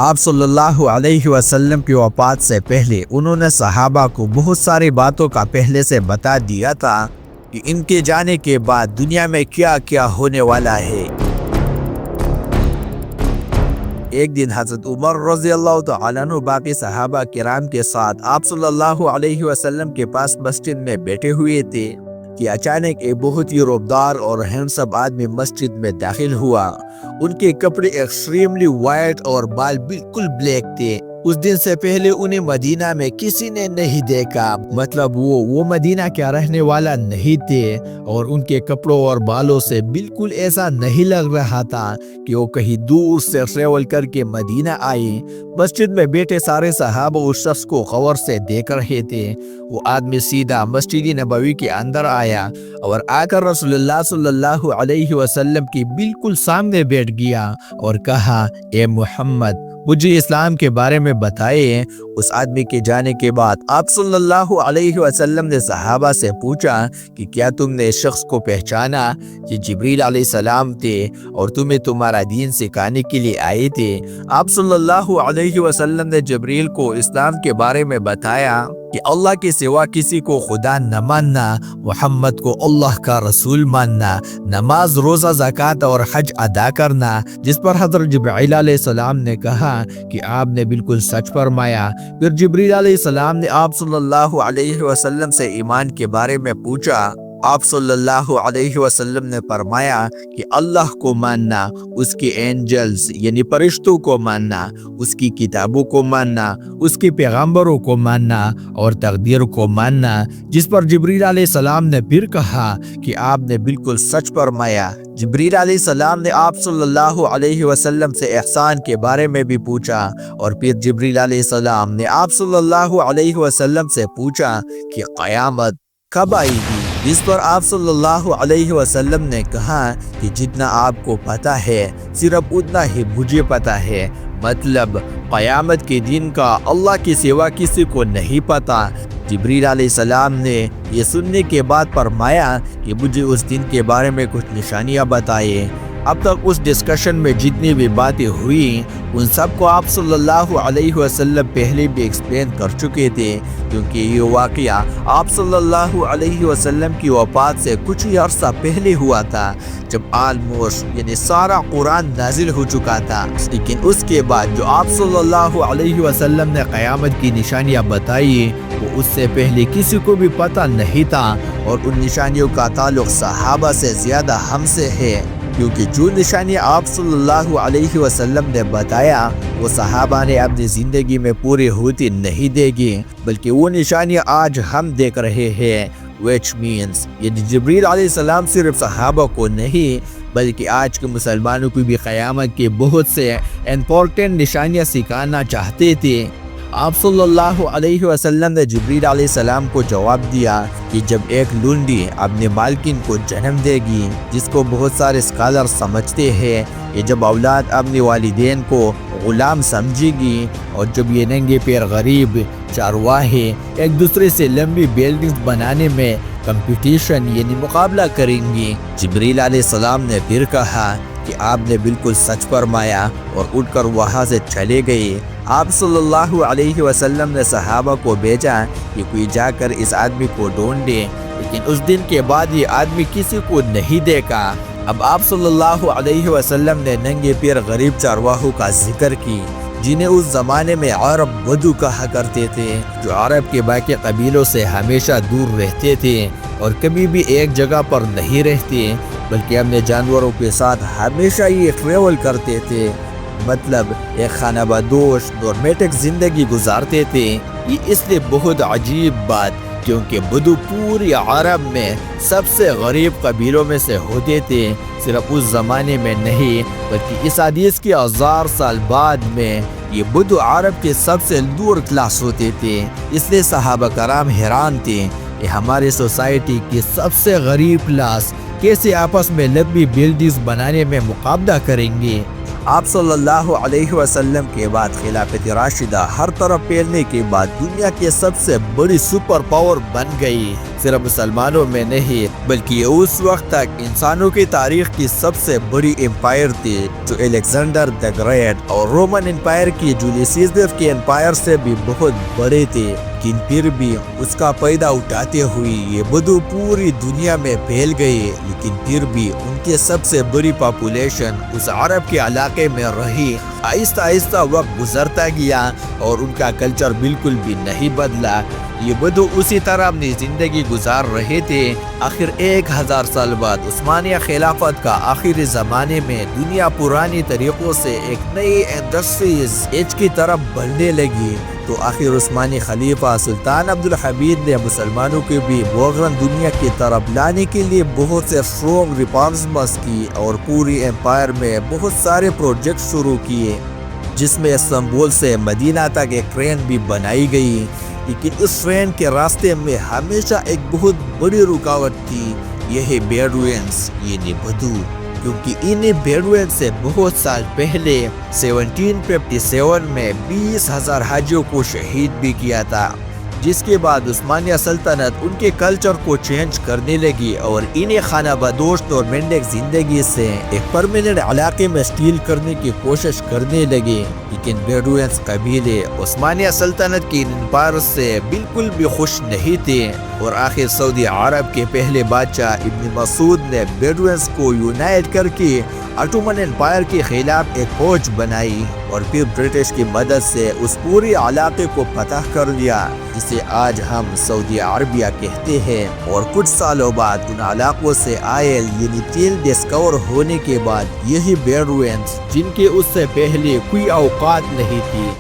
آپ صلی اللہ علیہ وسلم کی وفات سے پہلے انہوں نے صحابہ کو بہت ساری باتوں کا پہلے سے بتا دیا تھا کہ ان کے جانے کے بعد دنیا میں کیا کیا ہونے والا ہے۔ ایک دن حضرت عمر رضی اللہ تعالیٰ عنہ باقی صحابہ کرام کے ساتھ آپ صلی اللہ علیہ وسلم کے پاس مسجد میں بیٹھے ہوئے تھے کہ اچانک ایک بہت ہی روبدار اور ہینڈسم آدمی مسجد میں داخل ہوا۔ ان کے کپڑے ایکسٹریملی وائٹ اور بال بالکل بلیک تھے۔ اس دن سے پہلے انہیں مدینہ میں کسی نے نہیں دیکھا، مطلب وہ مدینہ کا رہنے والا نہیں تھے، اور ان کے کپڑوں اور بالوں سے بالکل ایسا نہیں لگ رہا تھا کہ وہ کہیں دور سے ٹریول کر کے مدینہ آئے۔ مسجد میں بیٹھے سارے صحابہ اس شخص کو غور سے دیکھ رہے تھے۔ وہ آدمی سیدھا مسجد نبوی کے اندر آیا اور آ کر رسول اللہ صلی اللہ علیہ وسلم کی بالکل سامنے بیٹھ گیا اور کہا، اے محمد، مجھے اسلام کے بارے میں بتائے۔ اس آدمی کے جانے کے بعد آپ صلی اللہ علیہ وسلم نے صحابہ سے پوچھا کہ کیا تم نے اس شخص کو پہچانا؟ یہ جبریل علیہ السلام تھے اور تمہیں تمہارا دین سکھانے کے لیے آئے تھے۔ آپ صلی اللہ علیہ وسلم نے جبریل کو اسلام کے بارے میں بتایا کہ اللہ کے سوا کسی کو خدا نہ ماننا، محمد کو اللہ کا رسول ماننا، نماز، روزہ، زکوٰۃ اور حج ادا کرنا، جس پر حضرت جبرائیل علیہ السلام نے کہا کہ آپ نے بالکل سچ فرمایا۔ پھر جبرائیل علیہ السلام نے آپ صلی اللہ علیہ وسلم سے ایمان کے بارے میں پوچھا۔ آپ صلی اللہ علیہ وسلم نے فرمایا کہ اللہ کو ماننا، اس کے اینجلز یعنی فرشتوں کو ماننا، اس کی کتابوں کو ماننا، اس کے پیغمبروں کو ماننا اور تقدیر کو ماننا، جس پر جبریل علیہ السلام نے پھر کہا کہ آپ نے بالکل سچ فرمایا۔ جبریل علیہ السلام نے آپ صلی اللہ علیہ وسلم سے احسان کے بارے میں بھی پوچھا، اور پھر جبریل علیہ السلام نے آپ صلی اللہ علیہ وسلم سے پوچھا کہ قیامت کب آئے گی؟ جس پر آپ صلی اللہ علیہ وسلم نے کہا کہ جتنا آپ کو پتا ہے صرف اتنا ہی مجھے پتا ہے، مطلب قیامت کے دن کا اللہ کے سوا کسی کو نہیں پتا۔ جبریل علیہ السلام نے یہ سننے کے بعد فرمایا کہ مجھے اس دن کے بارے میں کچھ نشانیاں بتائیں۔ اب تک اس ڈسکشن میں جتنی بھی باتیں ہوئی ان سب کو آپ صلی اللہ علیہ وسلم پہلے بھی ایکسپلین کر چکے تھے، کیونکہ یہ واقعہ آپ صلی اللہ علیہ وسلم کی وفات سے کچھ ہی عرصہ پہلے ہوا تھا، جب آلموسٹ یعنی سارا قرآن نازل ہو چکا تھا۔ لیکن اس کے بعد جو آپ صلی اللہ علیہ وسلم نے قیامت کی نشانیاں بتائی وہ اس سے پہلے کسی کو بھی پتہ نہیں تھا، اور ان نشانیوں کا تعلق صحابہ سے زیادہ ہم سے ہے، کیونکہ جو نشانیاں آپ صلی اللہ علیہ وسلم نے بتایا وہ صحابہ نے اپنی زندگی میں پوری ہوتی نہیں دیکھی، بلکہ وہ نشانیاں آج ہم دیکھ رہے ہیں، which means یعنی جبریل علیہ السلام صرف صحابہ کو نہیں بلکہ آج کے مسلمانوں کو بھی قیامت کے بہت سے امپورٹنٹ نشانیاں سکھانا چاہتے تھے۔ آپ صلی اللہ علیہ وسلم نے جبریل علیہ السلام کو جواب دیا کہ جب ایک لونڈی اپنے مالکن کو جنم دے گی، جس کو بہت سارے اسکالر سمجھتے ہیں کہ جب اولاد اپنے والدین کو غلام سمجھے گی، اور جب یہ ننگے پیر غریب چارواہے ایک دوسرے سے لمبی بلڈنگز بنانے میں کمپٹیشن یعنی مقابلہ کریں گی۔ جبریل علیہ السلام نے پھر کہا کہ آپ نے بالکل سچ فرمایا، اور اٹھ کر وہاں سے چلے گئے۔ آپ صلی اللہ علیہ وسلم نے صحابہ کو بھیجا کہ کوئی جا کر اس آدمی کو ڈھونڈے، لیکن اس دن کے بعد یہ آدمی کسی کو نہیں دیکھا۔ اب آپ صلی اللہ علیہ وسلم نے ننگے پیر غریب چارواہوں کا ذکر کی، جنہیں اس زمانے میں عرب بدو کہا کرتے تھے، جو عرب کے باقی قبیلوں سے ہمیشہ دور رہتے تھے اور کبھی بھی ایک جگہ پر نہیں رہتے، بلکہ اپنے جانوروں کے ساتھ ہمیشہ یہ ٹریول کرتے تھے، مطلب ایک خانہ بدوش نورمیٹک زندگی گزارتے تھے۔ یہ اس لیے بہت عجیب بات کیونکہ بدو پوری عرب میں سب سے غریب قبیلوں میں سے ہوتے تھے، صرف اس زمانے میں نہیں بلکہ اس حدیث کے 1000 سال بعد میں یہ بدو عرب کے سب سے لوور کلاس ہوتے تھے۔ اس لیے صحابہ کرام حیران تھے کہ ہمارے سوسائٹی کی سب سے غریب کلاس کیسے آپس میں لمبی بلڈنگز بنانے میں مقابلہ کریں گے۔ آپ صلی اللہ علیہ وسلم کے بعد خلافت راشدہ ہر طرف پھیلنے کے بعد دنیا کے سب سے بڑی سپر پاور بن گئی۔ صرف مسلمانوں میں نہیں بلکہ یہ اس وقت تک انسانوں کی تاریخ کی سب سے بڑی امپائر تھی، جو الیگزینڈر دی گریٹ اور رومن امپائر کی جولیس سیزر کے امپائر سے بھی بہت بڑے تھے، لیکن پھر بھی اس کا فائدہ اٹھاتے ہوئے یہ بدو پوری دنیا میں پھیل گئے، لیکن پھر بھی ان کی سب سے بڑی پاپولیشن اس عرب کے علاقے میں رہی۔ آہستہ آہستہ وقت گزرتا گیا اور ان کا کلچر بالکل بھی نہیں بدلا، یہ بدو اسی طرح اپنی زندگی گزار رہے تھے۔ آخر 1000 سال بعد عثمانیہ خلافت کا آخری زمانے میں دنیا پرانی طریقوں سے ایک نئی انڈسٹریز ایج کی طرف بڑھنے لگی، تو آخر عثمانی خلیفہ سلطان عبدالحمید نے مسلمانوں کو بھی مغرن دنیا کی طرف لانے کے لیے بہت سے اسٹرانگ ریفارمز کی اور پوری امپائر میں بہت سارے پروجیکٹ شروع کیے، جس میں استنبول سے مدینہ تک ایک ٹرین بھی بنائی گئی۔ لیکن اس ٹرین کے راستے میں ہمیشہ ایک بہت بڑی رکاوٹ تھی، یہ ہے بیڈوینز یعنی بدو، کیونکہ انہیں بیڈوین سے بہت سال پہلے 1757 میں 20,000 حاجیوں کو شہید بھی کیا تھا، جس کے بعد عثمانیہ سلطنت ان کے کلچر کو چینج کرنے لگی اور انہیں خانہ بدوشت اور مینڈک زندگی سے ایک پرماننٹ علاقے میں اسٹیل کرنے کی کوشش کرنے لگے۔ لیکن بیڈوینز قبیلے عثمانیہ سلطنت کی امپائر سے بالکل بھی خوش نہیں تھے، اور آخر سعودی عرب کے پہلے بادشاہ ابن مسعود نے بیڈوینز کو یونائٹ کر کے عثمانی امپائر کے خلاف ایک فوج بنائی اور پھر برٹش کی مدد سے اس پورے علاقے کو فتح کر لیا، جسے آج ہم سعودی عربیہ کہتے ہیں۔ اور کچھ سالوں بعد ان علاقوں سے آئل یعنی تیل ڈسکور ہونے کے بعد یہی بیڈوینز، جن کے اس سے پہلے کوئی اوقات نہیں تھی،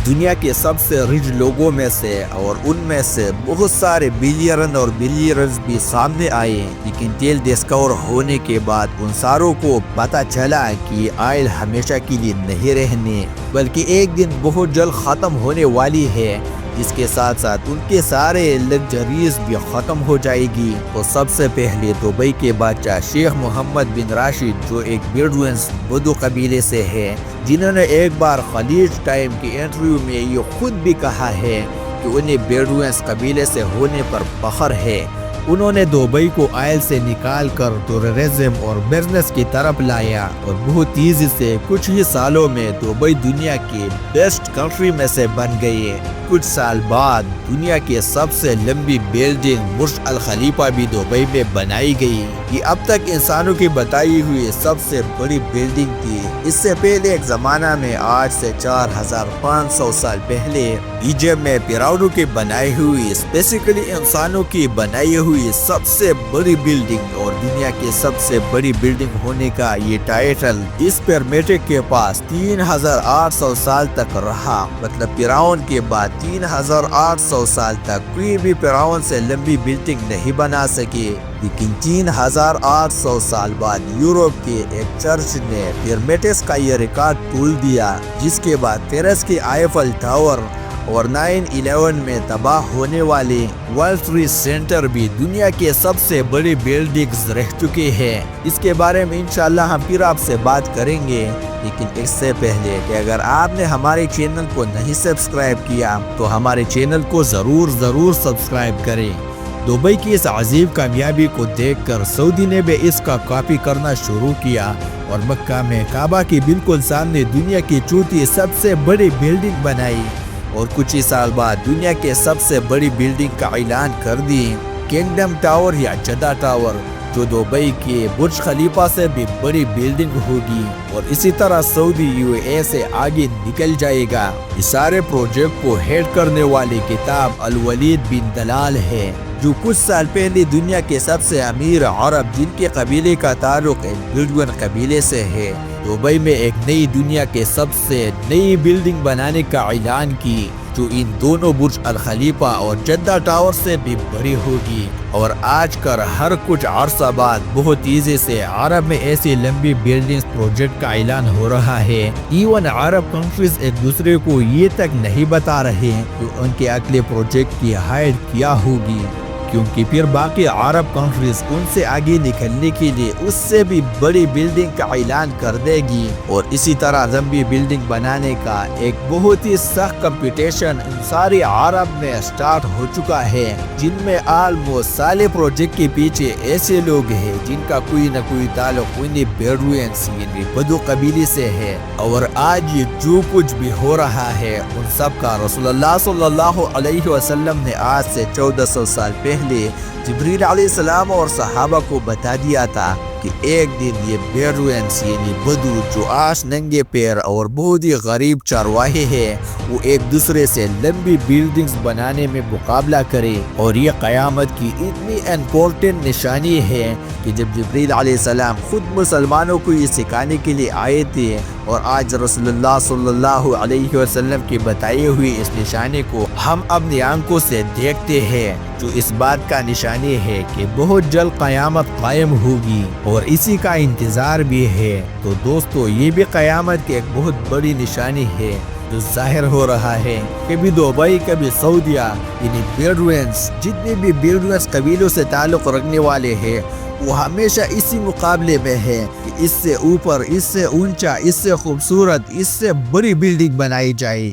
دنیا کے سب سے ریچ لوگوں میں سے، اور ان میں سے بہت سارے بلیئرن اور بلیئرز بھی سامنے آئے۔ لیکن تیل ڈسکور ہونے کے بعد ان ساروں کو پتہ چلا کہ آئل ہمیشہ کے لیے نہیں رہنے بلکہ ایک دن بہت جلد ختم ہونے والی ہے، جس کے ساتھ ساتھ ان کے سارے لگژریز بھی ختم ہو جائے گی۔ تو سب سے پہلے دبئی کے بادشاہ شیخ محمد بن راشد، جو ایک بیڈوینز بدو قبیلے سے ہے، جنہوں نے ایک بار خلیج ٹائم کے انٹرویو میں یہ خود بھی کہا ہے کہ انہیں بیڈوینز قبیلے سے ہونے پر فخر ہے، انہوں نے دبئی کو آئل سے نکال کر ٹورزم اور بزنس کی طرف لایا، اور بہت تیزی سے کچھ ہی سالوں میں دبئی دنیا کی بیسٹ کنٹری میں سے بن گئی۔ کچھ سال بعد دنیا کی سب سے لمبی بلڈنگ برج الخلیفہ بھی دبئی میں بنائی گئی، یہ اب تک انسانوں کی بتائی ہوئی سب سے بڑی بلڈنگ تھی۔ اس سے پہلے ایک زمانہ میں آج سے 4500 سال پہلے ایجپٹ میں فرعونوں کی بنائی ہوئی، اسپیسیفکلی انسانوں کی بنائی ہوئی سب سے بڑی بلڈنگ اور دنیا کی سب سے بڑی بلڈنگ ہونے کا یہ ٹائٹل اس پیرامڈ کے پاس 3800 سال تک رہا، مطلب فرعون کے بعد 3800 سال تک کوئی بھی فرعون سے لمبی بلڈنگ نہیں بنا سکے۔ لیکن 3800 سال بعد یورپ کے ایک چرچ نے پیرامڈز کا یہ ریکارڈ توڑ دیا، جس کے بعد پیرس کی آئیفل ٹاور اور 9/11 میں تباہ ہونے والے ورلڈ ٹریڈ سینٹر بھی دنیا کے سب سے بڑی بلڈنگز رہ چکے ہیں۔ اس کے بارے میں انشاءاللہ ہم پھر آپ سے بات کریں گے، لیکن اس سے پہلے کہ اگر آپ نے ہمارے چینل کو نہیں سبسکرائب کیا تو ہمارے چینل کو ضرور سبسکرائب کریں۔ دبئی کی اس عظیم کامیابی کو دیکھ کر سعودی نے بھی اس کا کاپی کرنا شروع کیا اور مکہ میں کعبہ کے بالکل سامنے دنیا کی چوتھی سب سے بڑی بلڈنگ بنائی، اور کچھ ہی سال بعد دنیا کے سب سے بڑی بلڈنگ کا اعلان کر دی، کنگڈم ٹاور یا جدہ ٹاور، جو دبئی کے برج خلیفہ سے بھی بڑی بلڈنگ ہوگی، اور اسی طرح سعودی UAE سے آگے نکل جائے گا۔ اس سارے پروجیکٹ کو ہیڈ کرنے والی کتاب الولید بن طلال ہے، جو کچھ سال پہلے دنیا کے سب سے امیر عرب جن کے قبیلے کا تعلق ایک بیڈوین قبیلے سے ہے، دبئی میں ایک نئی دنیا کے سب سے نئی بلڈنگ بنانے کا اعلان کی، جو ان دونوں برج الخلیفہ اور جدہ ٹاور سے بھی بڑی ہوگی۔ اور آج کل ہر کچھ عرصہ بعد بہت تیزی سے عرب میں ایسی لمبی بلڈنگز پروجیکٹ کا اعلان ہو رہا ہے، ایون عرب کنٹریز ایک دوسرے کو یہ تک نہیں بتا رہے کہ ان کے اگلے پروجیکٹ کی ہائٹ کیا ہوگی۔ کیونکہ پھر باقی عرب کنٹریز ان سے آگے نکلنے کے لیے اس سے بھی بڑی بلڈنگ کا اعلان کر دے گی، اور اسی طرح لمبی بلڈنگ بنانے کا ایک بہت ہی سخت کمپٹیشن ان ساری عرب میں سٹارٹ ہو چکا ہے، جن میں آلموسٹ سالے پروجیکٹ کے پیچھے ایسے لوگ ہیں جن کا کوئی نہ کوئی تعلق انہیں بیڈوئنس یعنی بدو قبیلے سے ہے، اور آج یہ جو کچھ بھی ہو رہا ہے ان سب کا رسول اللہ صلی اللہ علیہ وسلم نے آج سے 1400 سال پہلے جبریل علیہ السلام اور صحابہ کو بتا دیا تھا کہ ایک دن یہ بیڈوئنس یعنی بدو جو آج ننگے پیر اور بہت ہی غریب چرواہے ہیں، وہ ایک دوسرے سے لمبی بلڈنگز بنانے میں مقابلہ کرے، اور یہ قیامت کی اتنی امپورٹنٹ نشانی ہے کہ جب جبریل علیہ السلام خود مسلمانوں کو یہ سکھانے کے لیے آئے تھے، اور آج رسول اللہ صلی اللہ علیہ وسلم کی بتائی ہوئی اس نشانی کو ہم اپنی آنکھوں سے دیکھتے ہیں، جو اس بات کا نشانی ہے کہ بہت جلد قیامت قائم ہوگی، اور اسی کا انتظار بھی ہے۔ تو دوستو، یہ بھی قیامت کی ایک بہت بڑی نشانی ہے جو ظاہر ہو رہا ہے۔ کبھی دبئی، کبھی سعودیہ، یعنی بیڈوئنس، جتنے بھی بیڈوئنس قبیلوں سے تعلق رکھنے والے ہیں، وہ ہمیشہ اسی مقابلے میں ہے کہ اس سے اوپر، اس سے اونچا، اس سے خوبصورت، اس سے بڑی بلڈنگ بنائی جائے۔